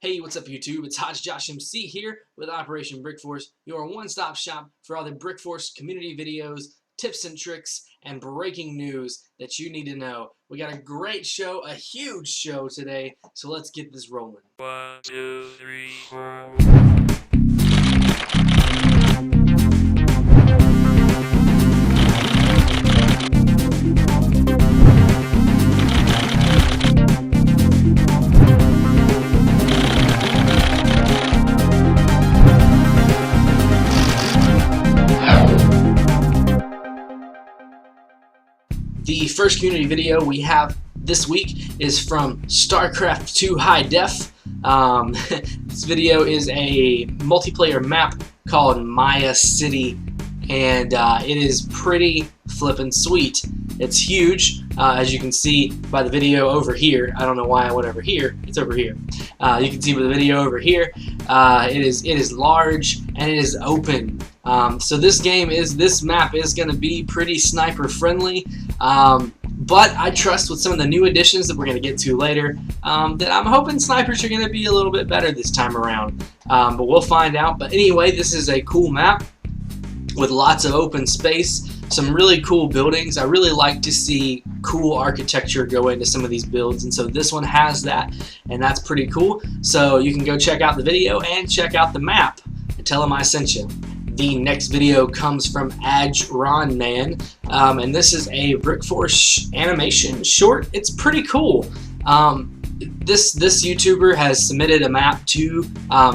Hey, what's up YouTube? It's hojjoshMC here with Operation Brickforce, your one-stop shop for all the Brickforce community videos, tips and tricks, and breaking news that you need to know. We got a great show, a huge show today, so let's get this rolling. 1, 2, 3, 4. The first community video we have this week is from StarCraft 2 High Def. This video is a multiplayer map called Maya City, and it is pretty flippin' sweet. It's huge, as you can see by the video over here. I don't know why I went over here. It's over here. You can see by the video over here. It is large and it is open. So this map is going to be pretty sniper friendly. But I trust with some of the new additions that we're going to get to later that I'm hoping snipers are going to be a little bit better this time around. But we'll find out. But anyway, this is a cool map with lots of open space, some really cool buildings. I really like to see cool architecture go into some of these builds, and so this one has that, and that's pretty cool. So you can go check out the video and check out the map and tell them I sent you. The next video comes from hojjoshMC, and this is a Brickforce animation short. It's pretty cool. This YouTuber has submitted a map to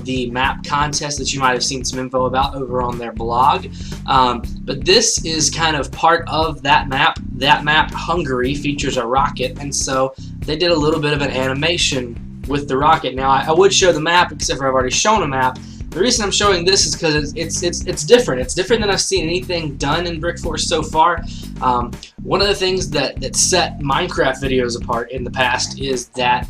the map contest that you might have seen some info about over on their blog. But this is kind of part of that map. That map, Hungary, features a rocket, and so they did a little bit of an animation with the rocket. Now, I would show the map, except for I've already shown a map. The reason I'm showing this is because it's different. It's different than I've seen anything done in Brickforce so far. One of the things that set Minecraft videos apart in the past is that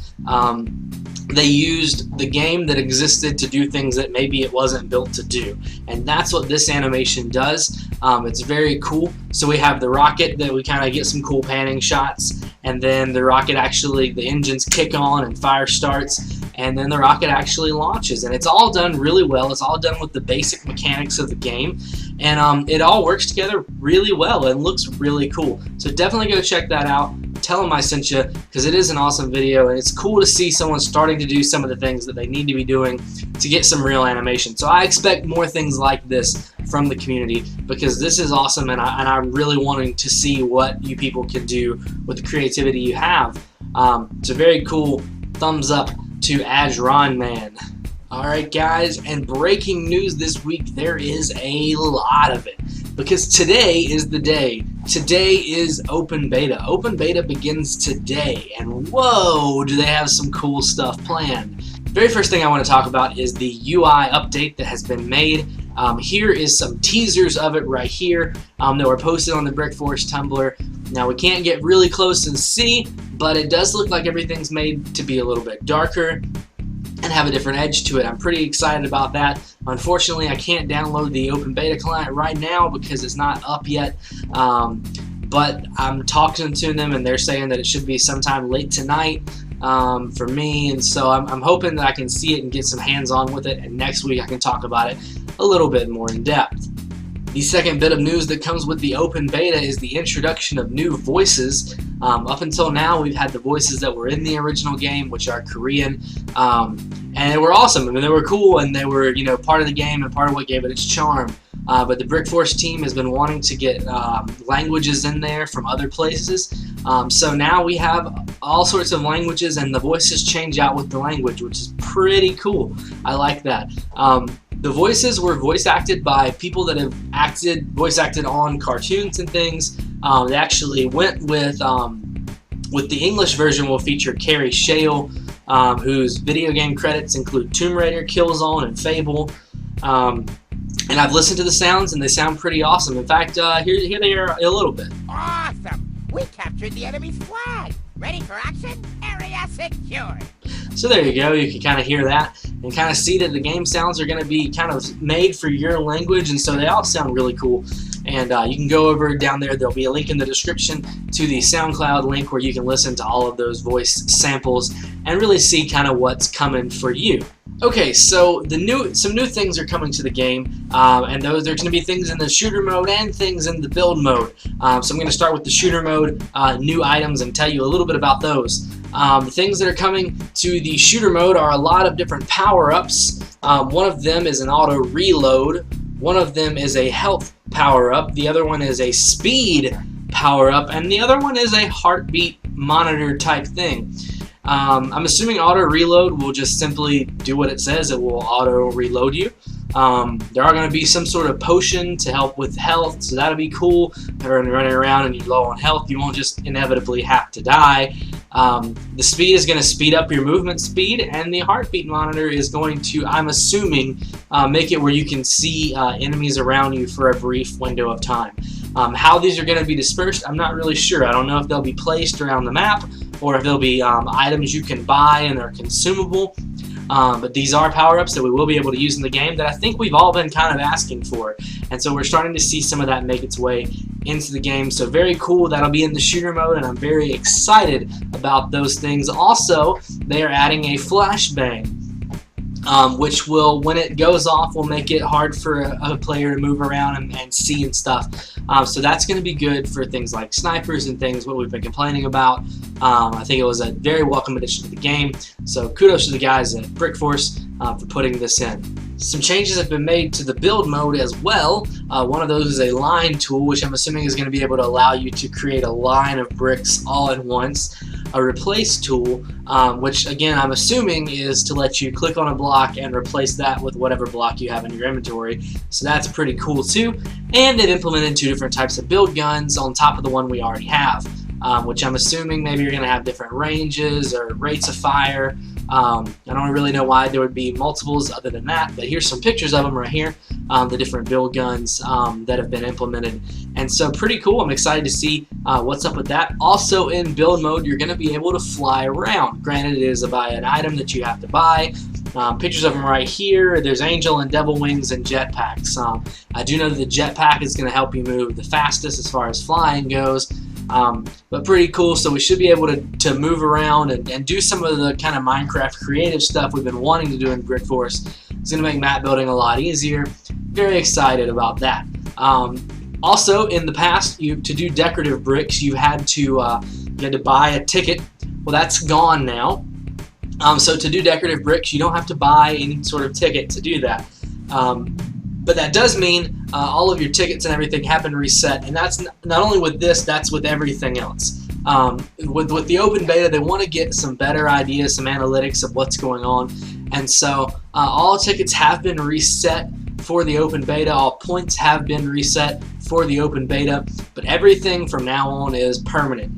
they used the game that existed to do things that maybe it wasn't built to do, and that's what this animation does. It's very cool. So we have the rocket that we kind of get some cool panning shots, and then the rocket actually, the engines kick on and fire starts, and then the rocket actually launches, and it's all done really well. It's all done with the basic mechanics of the game, and it all works together really well and looks really cool. So definitely go check that out. Tell them I sent you, because it is an awesome video, and it's cool to see someone starting to do some of the things that they need to be doing to get some real animation. So I expect more things like this from the community, because this is awesome, and I'm really wanting to see what you people can do with the creativity you have. It's a very cool thumbs up to hojjoshMC. Alright guys, and breaking news this week, there is a lot of it, because today is the day. Today is open beta. Open beta begins today, and whoa, do they have some cool stuff planned. The very first thing I want to talk about is the UI update that has been made. Here is some teasers of it right here that were posted on the Brickforce Tumblr. Now we can't get really close and see, but it does look like everything's made to be a little bit darker and have a different edge to it. I'm pretty excited about that. Unfortunately, I can't download the open beta client right now because it's not up yet, but I'm talking to them and they're saying that it should be sometime late tonight for me, and so I'm hoping that I can see it and get some hands-on with it, and next week I can talk about it a little bit more in depth. The second bit of news that comes with the open beta is the introduction of new voices. Up until now, we've had the voices that were in the original game, which are Korean, and they were awesome. I mean, they were cool, and they were, you know, part of the game and part of what gave it its charm. But the Brickforce team has been wanting to get languages in there from other places. So now we have all sorts of languages, and the voices change out with the language, which is pretty cool. I like that. The voices were voice acted by people that have voice acted on cartoons and things. They actually went with the English version will feature Carrie Shale, whose video game credits include Tomb Raider, Killzone, and Fable. And I've listened to the sounds, and they sound pretty awesome. In fact, here they are a little bit. Awesome! We captured the enemy's flag. Ready for action? Area secured. So there you go, you can kind of hear that and kind of see that the game sounds are going to be kind of made for your language, and so they all sound really cool. And you can go over down there, there'll be a link in the description to the SoundCloud link where you can listen to all of those voice samples and really see kind of what's coming for you. Okay, so some new things are coming to the game, and there's going to be things in the shooter mode and things in the build mode. So I'm going to start with the shooter mode, new items, and tell you a little bit about those. The things that are coming to the shooter mode are a lot of different power-ups. One of them is an auto reload. One of them is a health power-up. The other one is a speed power-up, and the other one is a heartbeat monitor type thing. I'm assuming auto reload will just simply do what it says. It will auto reload you. There are going to be some sort of potion to help with health, so that'll be cool. If you're running around and you're low on health, you won't just inevitably have to die. The speed is going to speed up your movement speed, and the heartbeat monitor is going to, I'm assuming, make it where you can see enemies around you for a brief window of time. How these are going to be dispersed, I'm not really sure. I don't know if they'll be placed around the map or if they'll be items you can buy and are consumable. But these are power-ups that we will be able to use in the game that I think we've all been kind of asking for. And so we're starting to see some of that make its way into the game. So very cool. That'll be in the shooter mode, and I'm very excited about those things. Also, they are adding a flashbang, which will, when it goes off, will make it hard for a player to move around and see and stuff. So that's going to be good for things like snipers and things, what we've been complaining about. I think it was a very welcome addition to the game. So kudos to the guys at Brickforce for putting this in. Some changes have been made to the build mode as well. One of those is a line tool, which I'm assuming is going to be able to allow you to create a line of bricks all at once. A replace tool, which again I'm assuming is to let you click on a block and replace that with whatever block you have in your inventory. So that's pretty cool too. And they've implemented 2 different types of build guns on top of the one we already have, which I'm assuming maybe you're going to have different ranges or rates of fire. I don't really know why there would be multiples other than that, but here's some pictures of them right here, the different build guns that have been implemented. And so pretty cool. I'm excited to see what's up with that. Also in build mode, you're going to be able to fly around. Granted, it is by an item that you have to buy. Pictures of them right here. There's angel and devil wings and jetpacks. I do know that the jetpack is going to help you move the fastest as far as flying goes. But pretty cool. So we should be able to move around and do some of the kind of Minecraft creative stuff we've been wanting to do in Brickforce. It's going to make map building a lot easier. Very excited about that. Also, in the past, to do decorative bricks, you had to buy a ticket. Well, that's gone now. So to do decorative bricks, you don't have to buy any sort of ticket to do that. But that does mean all of your tickets and everything have been reset, and that's not only with this, that's with everything else. With the open beta, they want to get some better ideas, some analytics of what's going on, and so all tickets have been reset for the open beta. All points have been reset for the open beta, but everything from now on is permanent.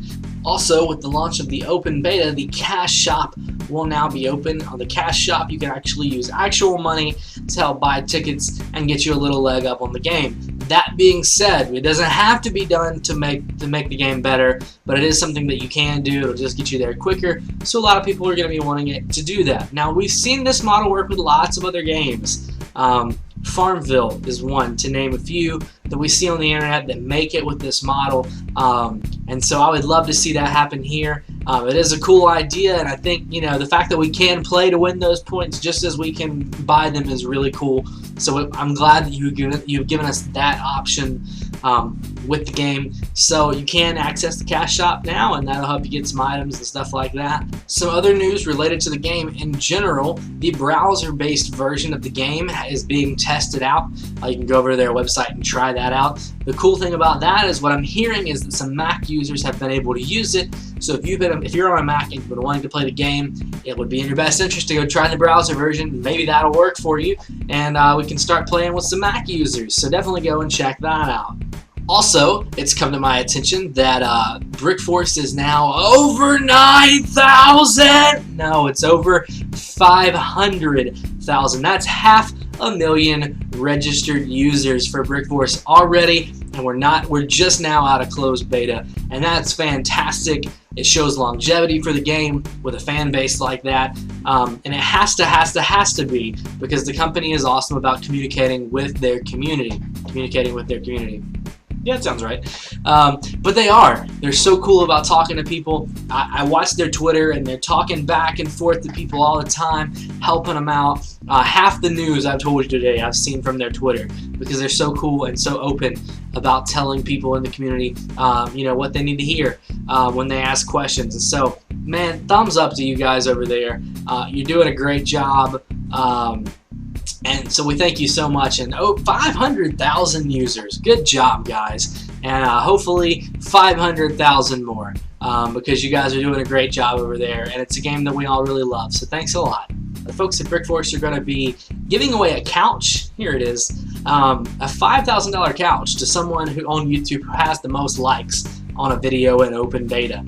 Also, with the launch of the open beta, the cash shop will now be open. On the cash shop, you can actually use actual money to help buy tickets and get you a little leg up on the game. That being said, it doesn't have to be done to make the game better, but it is something that you can do. It'll just get you there quicker, so a lot of people are going to be wanting it to do that. Now, we've seen this model work with lots of other games. Farmville is one, to name a few, that we see on the internet that make it with this model, and so I would love to see that happen here. It is a cool idea, and I think the fact that we can play to win those points just as we can buy them is really cool. So I'm glad that you've given us that option with the game, so you can access the cash shop now, and that'll help you get some items and stuff like that. Some other news related to the game in general: the browser-based version of the game is being tested out. You can go over to their website and try that out. The cool thing about that is what I'm hearing is that some Mac users have been able to use it. So if you're on a Mac and you've been wanting to play the game, it would be in your best interest to go try the browser version. Maybe that'll work for you, and we can start playing with some Mac users. So definitely go and check that out. Also, it's come to my attention that Brickforce is now over 9,000! No, it's over 500,000. That's 500,000 registered users for Brickforce already, and we're just now out of closed beta, and that's fantastic. It shows longevity for the game with a fan base like that, and it has to be, because the company is awesome about communicating with their community. Yeah, it sounds right. But they're so cool about talking to people. I watch their Twitter, and they're talking back and forth to people all the time, helping them out. Half the news I've told you today I've seen from their Twitter, because they're so cool and so open about telling people in the community, what they need to hear when they ask questions. And so, man, thumbs up to you guys over there. You're doing a great job. And so we thank you so much. And 500,000 users. Good job, guys. And hopefully 500,000 more, because you guys are doing a great job over there. And it's a game that we all really love. So thanks a lot. The folks at BrickForce are going to be giving away a couch. Here it is. A $5,000 couch to someone who on YouTube who has the most likes on a video in open beta.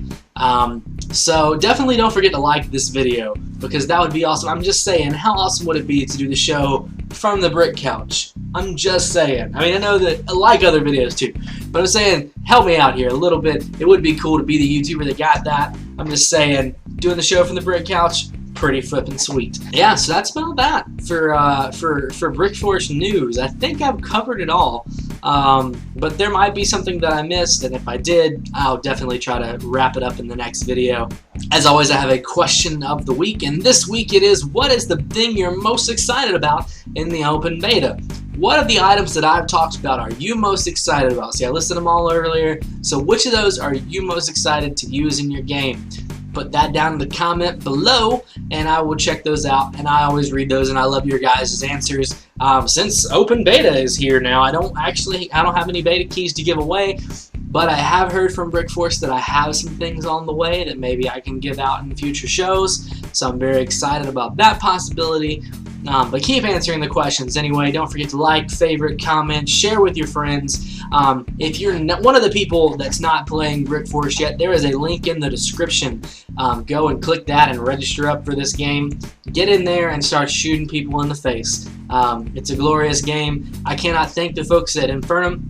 So definitely don't forget to like this video, because that would be awesome. I'm just saying, how awesome would it be to do the show from the brick couch? I'm just saying. I mean, I know that I like other videos too, but I'm saying, help me out here a little bit. It would be cool to be the YouTuber that got that. I'm just saying, doing the show from the brick couch, pretty flippin' sweet. Yeah, so that's about that for BrickForce news. I think I've covered it all, but there might be something that I missed, and if I did, I'll definitely try to wrap it up in the next video. As always, I have a question of the week, and this week it is, what is the thing you're most excited about in the open beta? What of the items that I've talked about are you most excited about? See, I listed them all earlier, so which of those are you most excited to use in your game? Put that down in the comment below, and I will check those out, and I always read those, and I love your guys' answers. Since open beta is here now, I don't have any beta keys to give away, but I have heard from BrickForce that I have some things on the way that maybe I can give out in future shows, so I'm very excited about that possibility. But keep answering the questions anyway. Don't forget to like, favorite, comment, share with your friends. If you're one of the people that's not playing BrickForce yet, there is a link in the description. Go and click that and register up for this game. Get in there and start shooting people in the face. It's a glorious game. I cannot thank the folks at Infernum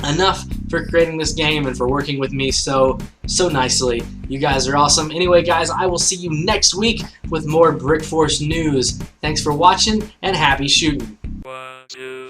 enough for creating this game and for working with me so nicely. You guys are awesome. Anyway, guys, I will see you next week with more BrickForce news. Thanks for watching, and happy shooting. 1, 2